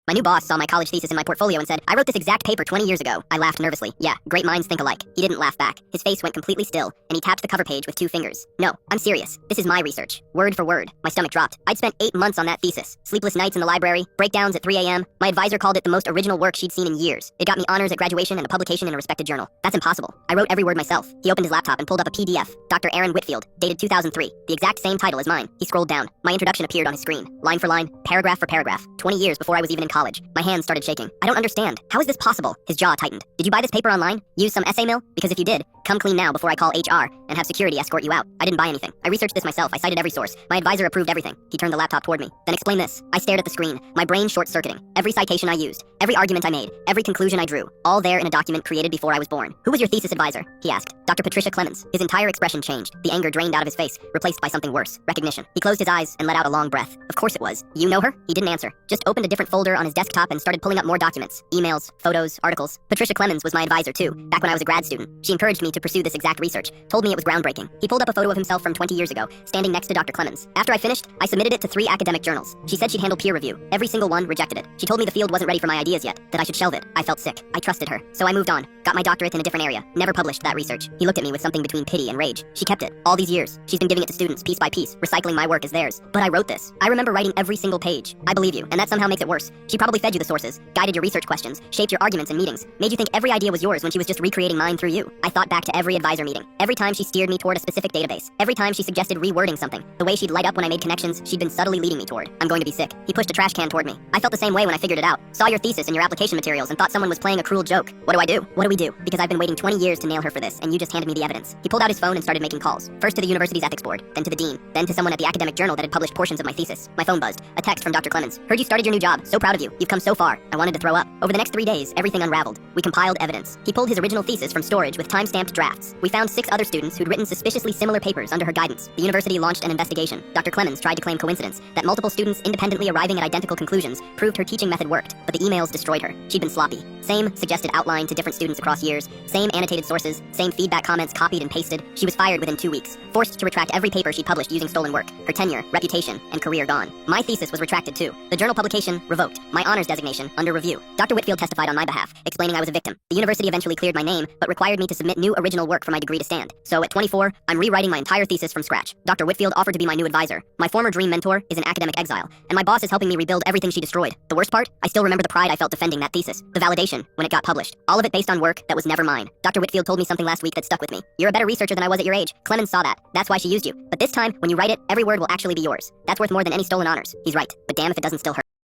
My new boss saw my college thesis in my portfolio and said, "I wrote this exact paper 20 years ago." I laughed nervously. Yeah, great minds think alike. He didn't laugh back. His face went completely still, and he tapped the cover page with 2 fingers. No, I'm serious. This is my research. Word for word. My stomach dropped. I'd spent 8 months on that thesis. Sleepless nights in the library, breakdowns at 3 a.m. My advisor called it the most original work she'd seen in years. It got me honors at graduation and a publication in a respected journal. That's impossible. I wrote every word myself. He opened his laptop and pulled up a PDF. Dr. Aaron Whitfield, dated 2003. The exact same title as mine. He scrolled down. My introduction appeared on his screen. Line for line, paragraph for paragraph. 20 years before I was even in college. My hands started shaking. I don't understand. How is this possible? His jaw tightened. Did you buy this paper online? Use some essay mill? Because if you did, come clean now before I call HR and have security escort you out. I didn't buy anything. I researched this myself. I cited every source. My advisor approved everything. He turned the laptop toward me. Then explain this. I stared at the screen, my brain short-circuiting. Every citation I used, every argument I made, every conclusion I drew, all there in a document created before I was born. Who was your thesis advisor? He asked. Dr. Patricia Clemens. His entire expression changed. The anger drained out of his face, replaced by something worse. Recognition. He closed his eyes and let out a long breath. Of course it was. You know her? He didn't answer. Just opened a different folder on his desktop and started pulling up more documents. Emails, photos, articles. Patricia Clemens was my advisor too, back when I was a grad student. She encouraged me to pursue this exact research, told me it was groundbreaking. He pulled up a photo of himself from 20 years ago, standing next to Dr. Clemens. After I finished, I submitted it to 3 academic journals. She said she'd handle peer review. Every single one rejected it. She told me the field wasn't ready for my ideas yet, that I should shelve it. I felt sick. I trusted her. So I moved on, got my doctorate in a different area, never published that research. He looked at me with something between pity and rage. She kept it. All these years, she's been giving it to students piece by piece, recycling my work as theirs. But I wrote this. I remember writing every single page. I believe you, and that somehow makes it worse. She probably fed you the sources, guided your research questions, shaped your arguments in meetings, made you think every idea was yours when she was just recreating mine through you. I thought back to every advisor meeting, every time she steered me toward a specific database, every time she suggested rewording something, the way she'd light up when I made connections she'd been subtly leading me toward. I'm going to be sick. He pushed a trash can toward me. I felt the same way when I figured it out. Saw your thesis and your application materials and thought someone was playing a cruel joke. What do I do? What do we do? Because I've been waiting 20 years to nail her for this, and you just handed me the evidence. He pulled out his phone and started making calls. First to the university's ethics board, then to the dean, then to someone at the academic journal that had published portions of my thesis. My phone buzzed. A text from Dr. Clemens. Heard you started your new job. So proud of you. You've come so far. I wanted to throw up. Over the next 3 days, everything unraveled. We compiled evidence. He pulled his original thesis from storage with time-stamped drafts. We found 6 other students who'd written suspiciously similar papers under her guidance. The university launched an investigation. Dr. Clemens tried to claim coincidence, that multiple students independently arriving at identical conclusions proved her teaching method worked, but the emails destroyed her. She'd been sloppy. Same suggested outline to different students across years, same annotated sources, same feedback comments copied and pasted. She was fired within 2 weeks, forced to retract every paper she'd published using stolen work. Her tenure, reputation, and career gone. My thesis was retracted too. The journal publication revoked. My honors designation under review. Dr. Whitfield testified on my behalf, explaining I was a victim. The university eventually cleared my name, but required me to submit new original work for my degree to stand. So at 24, I'm rewriting my entire thesis from scratch. Dr. Whitfield offered to be my new advisor. My former dream mentor is in academic exile, and my boss is helping me rebuild everything she destroyed. The worst part? I still remember the pride I felt defending that thesis. The validation when it got published. All of it based on work that was never mine. Dr. Whitfield told me something last week that stuck with me. You're a better researcher than I was at your age. Clemens saw that. That's why she used you. But this time, when you write it, every word will actually be yours. That's worth more than any stolen honors. He's right. But damn if it doesn't still hurt.